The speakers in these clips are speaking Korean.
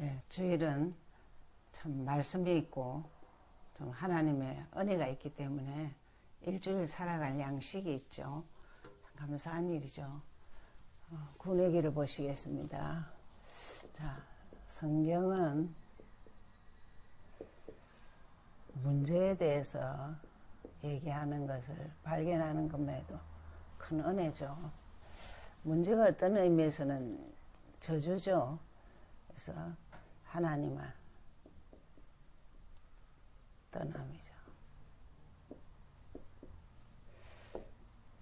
네, 주일은 참 말씀이 있고 좀 하나님의 은혜가 있기 때문에 일주일 살아갈 양식이 있죠. 참 감사한 일이죠. 구내기를 보시겠습니다. 자, 성경은 문제에 대해서 얘기하는 것을 발견하는 것만해도 큰 은혜죠. 문제가 어떤 의미에서는 저주죠. 그래서 하나님을 떠남이죠.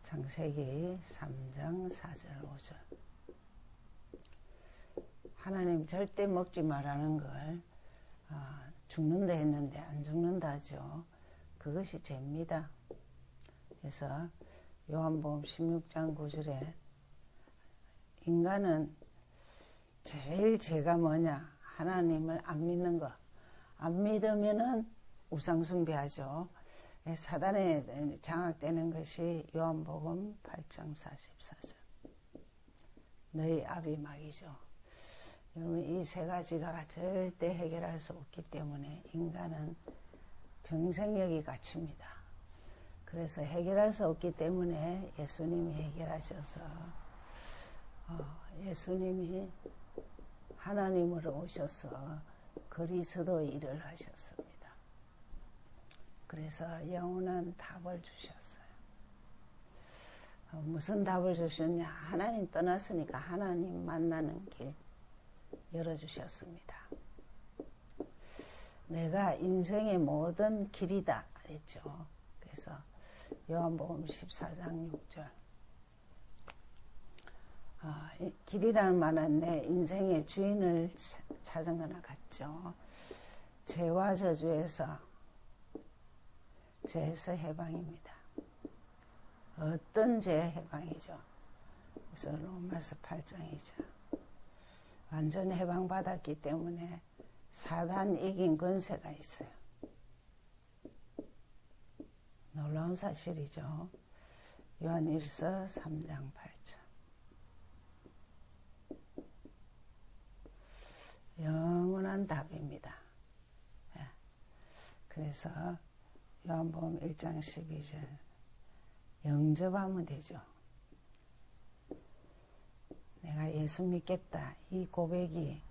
창세기 3장 4절 5절. 하나님 절대 먹지 말라는 걸 죽는다 했는데 안 죽는다죠. 그것이 죄입니다. 그래서 요한복음 16장 9절에 인간은 제일 죄가 뭐냐? 하나님을 안 믿는 거. 안 믿으면은 우상숭배하죠. 사단에 장악되는 것이 요한복음 8장 44절. 너희 압이 막이죠. 여러분, 이 세 가지가 절대 해결할 수 없기 때문에 인간은 평생 여기 갇힙니다. 그래서 해결할 수 없기 때문에 예수님이 해결하셔서 예수님이 하나님으로 오셔서 그리스도 일을 하셨습니다. 그래서 영원한 답을 주셨어요. 무슨 답을 주셨냐? 하나님 떠났으니까 하나님 만나는 길 열어주셨습니다. 내가 인생의 모든 길이다 그랬죠. 그래서 요한복음 14장 6절. 길이라는 말은 내 인생의 주인을 찾은 거나 같죠. 죄와 저주에서 죄에서 해방입니다. 어떤 죄의 해방이죠. 그래서 로마서 8장이죠. 완전 해방받았기 때문에 사단 이긴 권세가 있어요. 놀라운 사실이죠. 요한일서 3장 8절. 영원한 답입니다. 그래서 요한복음 1장 12절 영접하면 되죠. 내가 예수 믿겠다. 이 고백이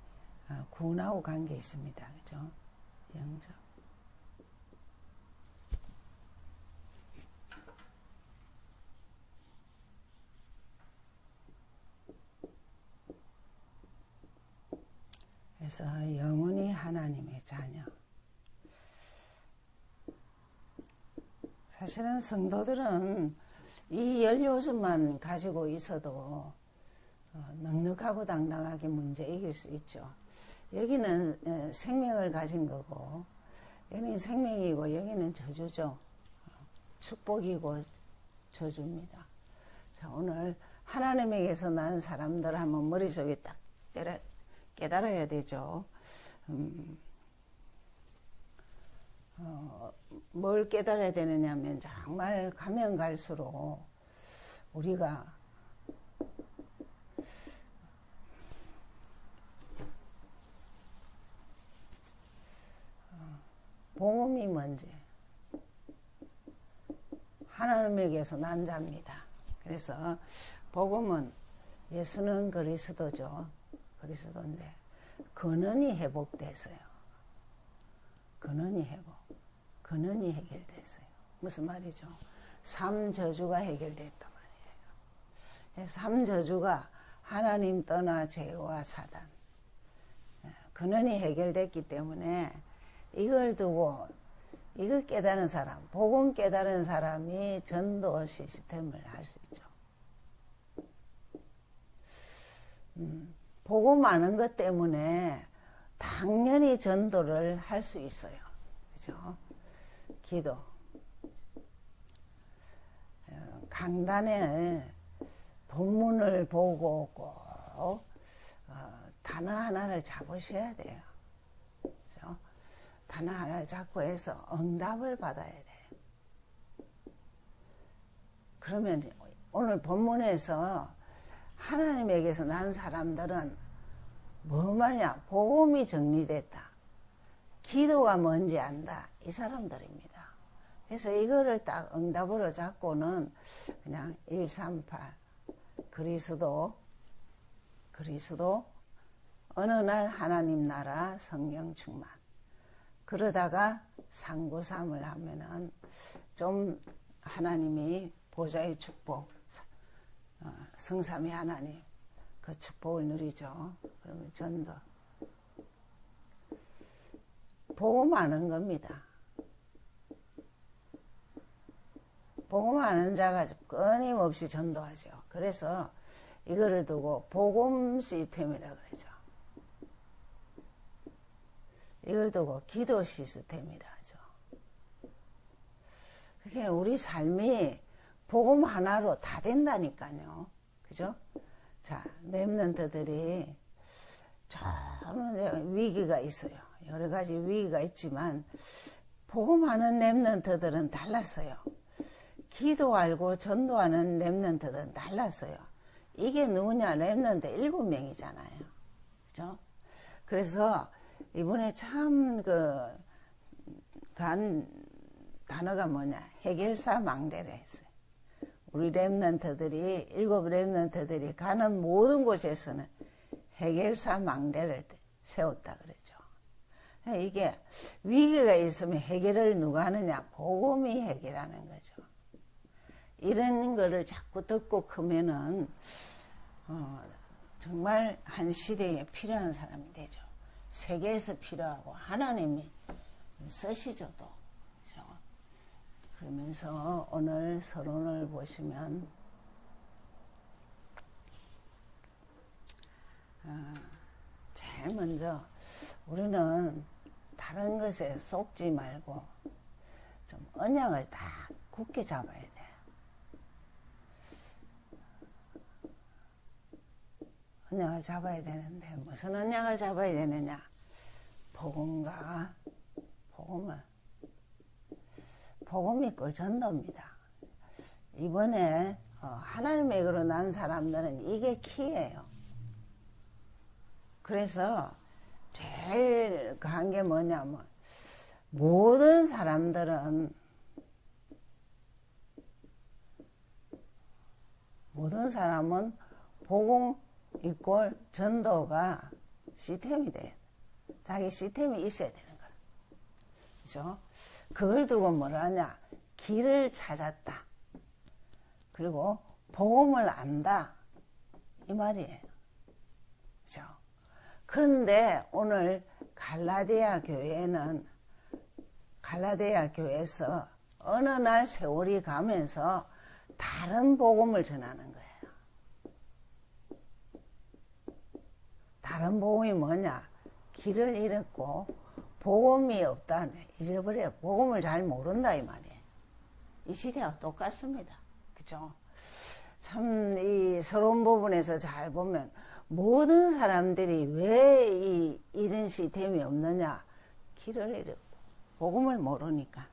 구원하고 관계 있습니다. 그죠? 영접. 그래서 영원히 하나님의 자녀. 사실은 성도들은 이 연료수만 가지고 있어도 넉넉하고 당당하게 문제 이길 수 있죠. 여기는 생명을 가진 거고 여기는 생명이고 여기는 저주죠. 축복이고 저주입니다. 자, 오늘 하나님에게서 난 사람들 한번 머릿속에 딱 깨달아야 되죠. 뭘 깨달아야 되느냐 하면 정말 가면 갈수록 우리가 복음이 뭔지 하나님에게서 난 자입니다. 그래서 복음은 예수는 그리스도죠. 그리스도인데 근원이 회복됐어요. 근원이 회복. 근원이 해결됐어요. 무슨 말이죠? 삼저주가 해결됐단 말이에요. 삼저주가 하나님 떠나 죄와 사단. 근원이 해결됐기 때문에 이걸 두고 이걸 깨달은 사람, 복음 깨달은 사람이 전도 시스템을 할 수 있죠. 복음 아는 것 때문에 당연히 전도를 할 수 있어요. 그죠? 기도. 강단에 본문을 보고 꼭 단어 하나를 잡으셔야 돼요. 그죠? 단어 하나를 잡고 해서 응답을 받아야 돼요. 그러면 오늘 본문에서 하나님에게서 난 사람들은 뭐 말이냐? 복음이 정리됐다. 기도가 뭔지 안다. 이 사람들입니다. 그래서 이거를 딱 응답으로 잡고는 그냥 138 그리스도 어느 날 하나님 나라 성령 충만. 그러다가 상구삼을 하면은 좀 하나님이 보좌의 축복, 성삼위 하나님 그 축복을 누리죠. 그러면 전도. 복음하는 겁니다. 복음하는 자가 끊임없이 전도하죠. 그래서 이거를 두고 복음 시스템이라고 그러죠. 이걸 두고 기도 시스템이라 하죠. 그게 우리 삶이 복음 하나로 다 된다니까요. 그죠? 자, 렘넌트들이 좀 위기가 있어요. 여러 가지 위기가 있지만 복음하는 렘넌트들은 달랐어요. 기도 알고 전도하는 렘넌트들은 달랐어요. 이게 누구냐? 렘넌트 7명이잖아요. 그죠? 그래서 이번에 참 간 단어가 뭐냐? 해결사 망대를 했어요. 우리 렘넌트들이 7 렘넌트들이 가는 모든 곳에서는 해결사 망대를 세웠다 그러죠. 이게 위기가 있으면 해결을 누가 하느냐? 복음이 해결하는 거죠. 이런 거를 자꾸 듣고 크면은 정말 한 시대에 필요한 사람이 되죠. 세계에서 필요하고 하나님이 쓰시죠 또. 그렇죠? 그러면서 오늘 서론을 보시면 제일 먼저 우리는 다른 것에 속지 말고 좀 언약을 딱 굳게 잡아야 돼. 언약을 잡아야 되는데 무슨 언약을 잡아야 되느냐? 복음과 복음이 꿀 전도입니다. 이번에 하나님의 의로 난 사람들은 이게 키예요. 그래서 제일 한 게 뭐냐면 모든 사람은 복음 이꼴 전도가 시스템이 돼요. 자기 시스템이 있어야 되는 거야. 그죠? 그걸 두고 뭐라 하냐? 길을 찾았다. 그리고 복음을 안다. 이 말이에요. 그죠? 그런데 오늘 갈라디아 교회에서 어느 날 세월이 가면서 다른 복음을 전하는 거예요. 다른 복음이 뭐냐? 길을 잃었고 복음이 없다. 잊어버려요. 복음을 잘 모른다 이 말이에요. 이 시대와 똑같습니다. 그죠? 참 이 서론 부분에서 잘 보면 모든 사람들이 왜 이런 시스템이 없느냐? 길을 잃었고 복음을 모르니까.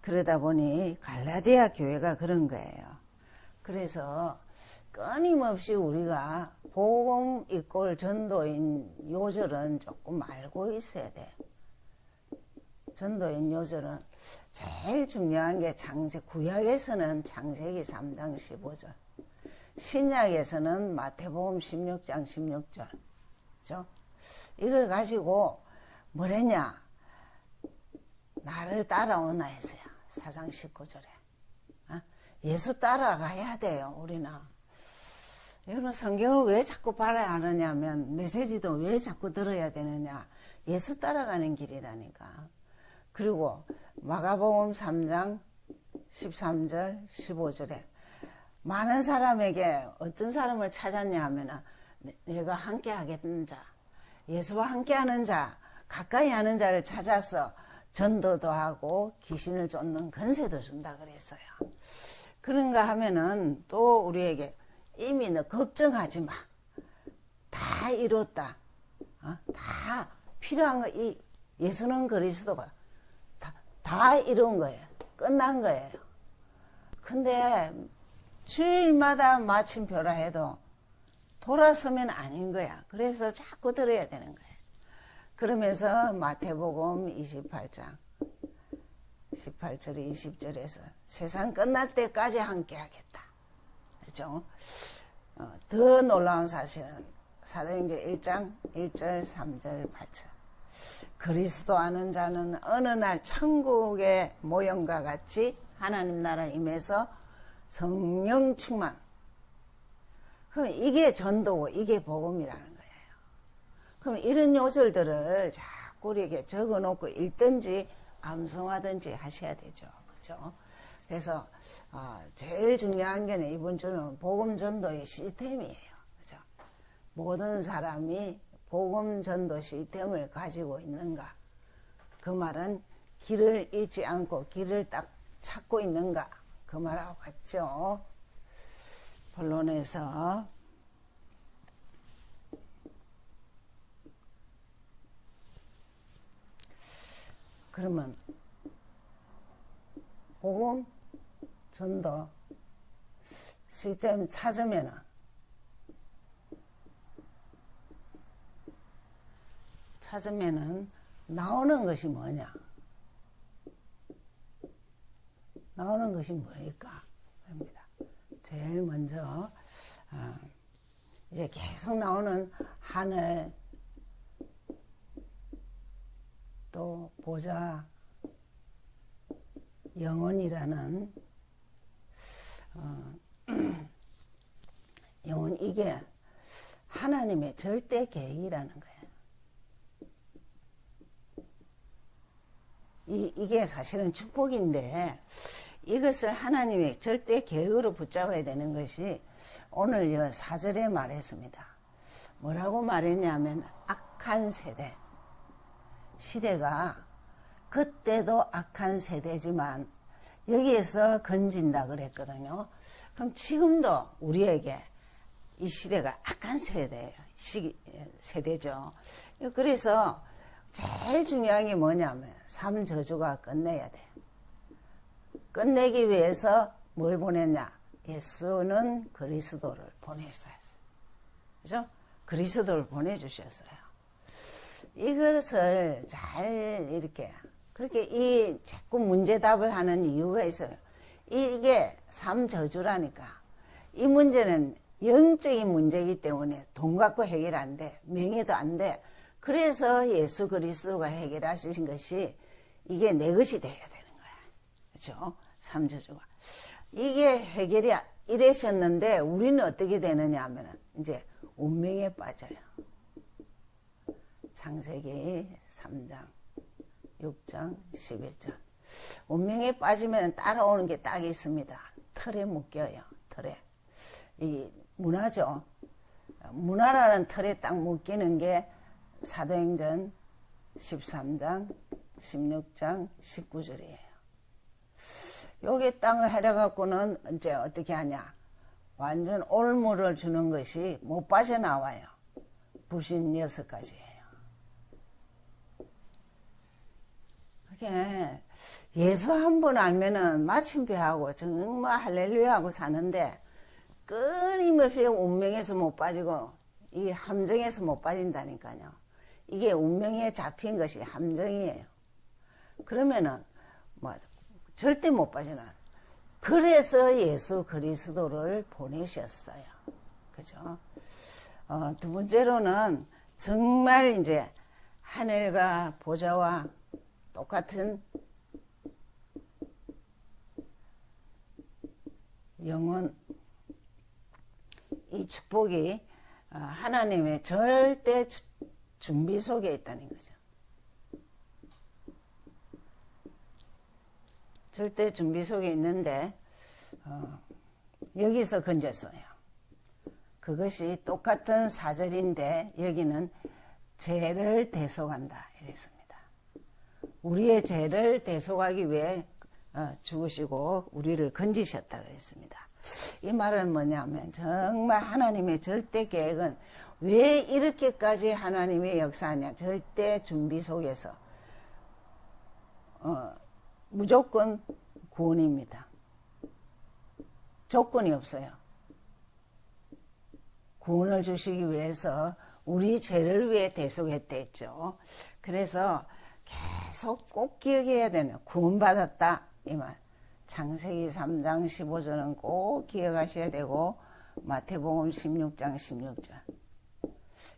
그러다 보니 갈라디아 교회가 그런 거예요. 그래서 끊임없이 우리가 복음 이꼴 전도인 요절은 조금 알고 있어야 돼. 전도인 요절은 제일 중요한 게 구약에서는 창세기 3장 15절, 신약에서는 마태복음 16장 16절. 그죠? 이걸 가지고 뭐랬냐? 나를 따라오나 했어요. 4장 19절에. 예수 따라가야 돼요, 우리는. 여러분, 성경을 왜 자꾸 봐야 하느냐면, 메시지도 왜 자꾸 들어야 되느냐. 예수 따라가는 길이라니까. 그리고 마가복음 3장 13절, 15절에 많은 사람에게 어떤 사람을 찾았냐 하면 내가 함께 하겠는 자, 예수와 함께 하는 자, 가까이 하는 자를 찾아서 전도도 하고 귀신을 쫓는 권세도 준다 그랬어요. 그런가 하면은 또 우리에게 이미 너 걱정하지 마. 다 이뤘다. 다 필요한 거, 예수는 그리스도가 다 이룬 거예요. 끝난 거예요. 근데 주일마다 마침표라 해도 돌아서면 아닌 거야. 그래서 자꾸 들어야 되는 거야. 그러면서 마태복음 28장 18절 20절에서 세상 끝날 때까지 함께 하겠다. 그렇죠? 더 놀라운 사실은 사도행전 1장 1절 3절 8절 그리스도 아는 자는 어느 날 천국의 모형과 같이 하나님 나라 임해서 성령 충만. 그럼 이게 전도고 이게 복음이라는 거예요. 그럼 이런 요절들을 자꾸 이렇게 적어놓고 읽든지 암송하든지 하셔야 되죠. 그죠? 그래서 제일 중요한 게 이번 주는 복음 전도의 시스템이에요. 그죠? 모든 사람이 복음 전도 시스템을 가지고 있는가? 그 말은 길을 잃지 않고 길을 딱 찾고 있는가? 그 말하고 같죠. 본론에서 그러면 복음 전도 시스템 찾으면은 나오는 것이 뭐냐? 나오는 것이 뭐일까? 입니다. 제일 먼저 이제 계속 나오는 하늘 또 보좌 영혼이라는 영혼 이게 하나님의 절대 계획이라는 거예요. 이게 사실은 축복인데 이것을 하나님의 절대 계획으로 붙잡아야 되는 것이 오늘 4절에 말했습니다. 뭐라고 말했냐면 악한 세대. 시대가 그때도 악한 세대지만 여기에서 건진다 그랬거든요. 그럼 지금도 우리에게 이 시대가 악한 세대죠. 그래서 제일 중요한 게 뭐냐면 3저주가 끝내야 돼. 끝내기 위해서 뭘 보냈냐? 예수는 그리스도를 보내셨어요. 그죠? 그리스도를 보내주셨어요. 이것을 잘 이렇게 그렇게 이 자꾸 문제답을 하는 이유가 있어요. 이게 3저주라니까. 이 문제는 영적인 문제이기 때문에 돈 갖고 해결 안 돼. 명예도 안 돼. 그래서 예수 그리스도가 해결하신 것이 이게 내 것이 돼야 되는 거야. 그렇죠? 3저주가. 이게 해결이 이러셨는데 우리는 어떻게 되느냐 하면 이제 운명에 빠져요. 창세기 3장, 6장, 11절. 운명에 빠지면 따라오는 게 딱 있습니다. 틀에 묶여요. 틀에. 이 문화죠. 문화라는 틀에 딱 묶이는 게 사도행전 13장, 16장, 19절이에요. 여기 땅을 해려갖고는 이제 어떻게 하냐. 완전 올무를 주는 것이 못 빠져나와요. 불신 6가지예요. 그게 예수 한 번 알면은 마침표하고 정말 할렐루야하고 사는데 끊임없이 운명에서 못 빠지고 이 함정에서 못 빠진다니까요. 이게 운명에 잡힌 것이 함정이에요. 그러면은 뭐 절대 못 빠져나. 그래서 예수 그리스도를 보내셨어요. 그죠? 두 번째로는 정말 이제 하늘과 보좌와 똑같은 영혼, 이 축복이 하나님의 절대 준비 속에 있다는 거죠. 절대 준비 속에 있는데 여기서 건졌어요. 그것이 똑같은 4절인데 여기는 죄를 대속한다 이랬습니다. 우리의 죄를 대속하기 위해 죽으시고 우리를 건지셨다 그랬습니다. 이 말은 뭐냐면 정말 하나님의 절대 계획은 왜 이렇게까지 하나님의 역사하냐. 절대 준비 속에서 무조건 구원입니다. 조건이 없어요. 구원을 주시기 위해서 우리 죄를 위해 대속했다 했죠. 그래서 계속 꼭 기억해야 되는 구원받았다 이 말. 창세기 3장 15절은 꼭 기억하셔야 되고 마태복음 16장 16절.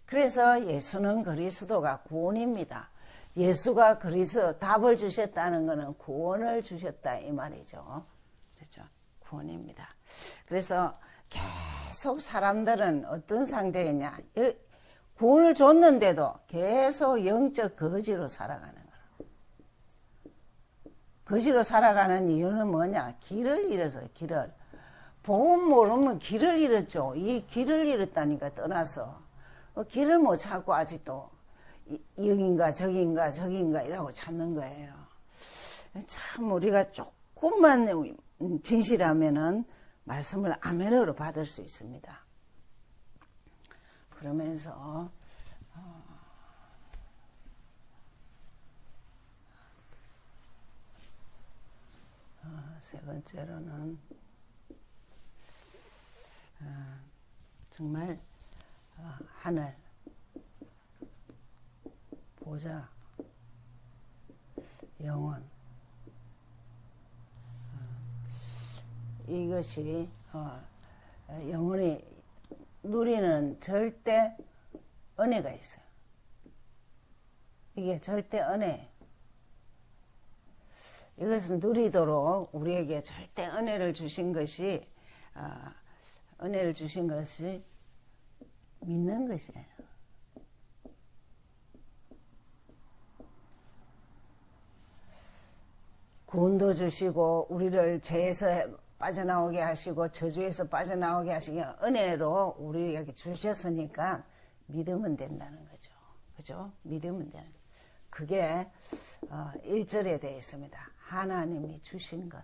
그래서 예수는 그리스도가 구원입니다. 예수가 그리스도 답을 주셨다는 것은 구원을 주셨다 이 말이죠. 그렇죠? 구원입니다. 그래서 계속 사람들은 어떤 상태였냐? 구원을 줬는데도 계속 영적 거지로 살아가는 거예요. 거지로 살아가는 이유는 뭐냐? 길을 잃어서 길을. 복음 모르면 길을 잃었죠. 이 길을 잃었다니까 떠나서. 길을 못 찾고 아직도 여긴가 저긴가 이라고 찾는 거예요. 참 우리가 조금만 진실하면은 말씀을 아멘으로 받을 수 있습니다. 그러면서 세 번째로는 정말 하늘 보좌 영원 이것이 영원히 누리는 절대 은혜가 있어요. 이게 절대 은혜. 이것은 누리도록 우리에게 절대 은혜를 주신 것이 믿는 것이에요. 구원도 주시고 우리를 죄에서 빠져나오게 하시고 저주에서 빠져나오게 하시기 은혜로 우리에게 주셨으니까 믿으면 된다는 거죠. 그죠? 믿으면 되는 거죠. 그게 1절에 되어 있습니다. 하나님이 주신 것.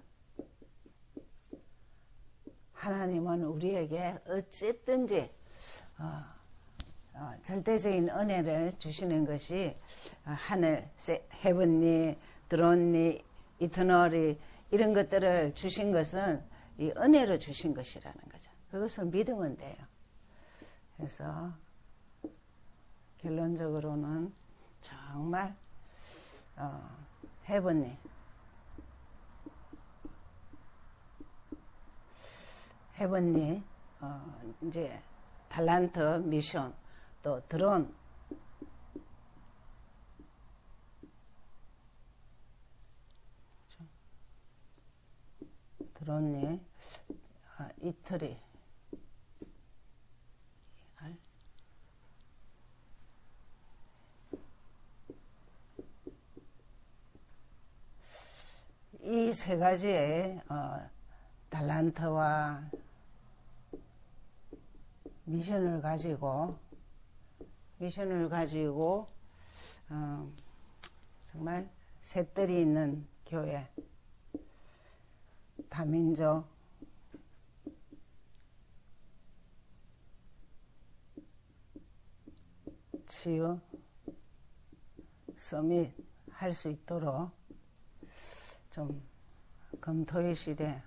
하나님은 우리에게 어쨌든지 절대적인 은혜를 주시는 것이 하늘, 헤븐리, 드론리, 이터널이 이런 것들을 주신 것은 이 은혜로 주신 것이라는 거죠. 그것을 믿으면 돼요. 그래서 결론적으로는 정말 헤븐리 이제 달란트 미션 또 드론 드론이 이틀이 이 세 가지의 달란트와 미션을 가지고 정말 셋들이 있는 교회 다민족 치유 서밋 할 수 있도록 좀 검토의 시대,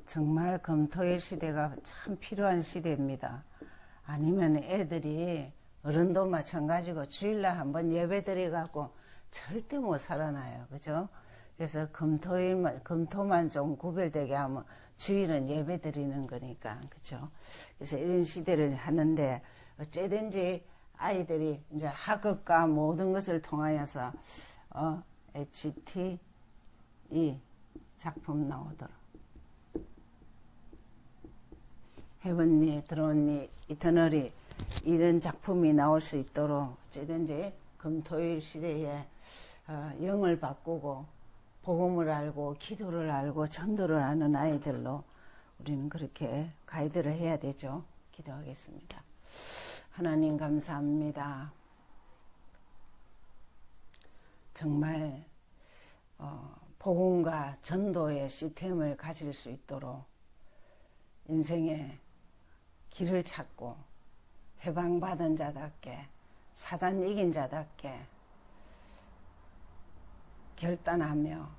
정말 검토의 시대가 참 필요한 시대입니다. 아니면 애들이 어른도 마찬가지고 주일날 한번 예배 드려갖고 절대 못 살아나요. 그죠? 그래서 검토만 좀 구별되게 하면 주일은 예배 드리는 거니까. 그죠? 그래서 이런 시대를 하는데 어찌든지 아이들이 이제 학업과 모든 것을 통하여서 HT 이 작품 나오도록 헤븐리, 드론리, 이터널이 이런 작품이 나올 수 있도록 어찌든지 금토일 시대에 영을 바꾸고 복음을 알고 기도를 알고 전도를 하는 아이들로 우리는 그렇게 가이드를 해야 되죠. 기도하겠습니다. 하나님 감사합니다. 정말 복음과 전도의 시스템을 가질 수 있도록 인생의 길을 찾고 해방받은 자답게 사단 이긴 자답게 결단하며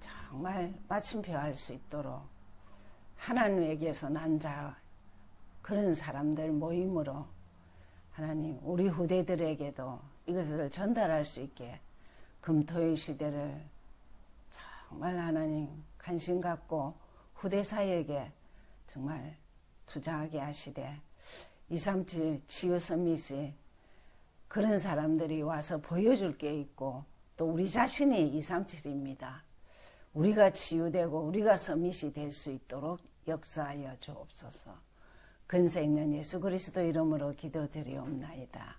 정말 마침표 할 수 있도록 하나님에게서 난 자 그런 사람들 모임으로 하나님 우리 후대들에게도 이것을 전달할 수 있게 금토일 시대를 정말 하나님 관심 갖고 후대 사역에 정말 투자하게 하시되 237 치유 서밋이 그런 사람들이 와서 보여줄 게 있고 또 우리 자신이 237입니다. 우리가 치유되고 우리가 서밋이 될 수 있도록 역사하여 주옵소서. 근세 있는 예수 그리스도 이름으로 기도드리옵나이다.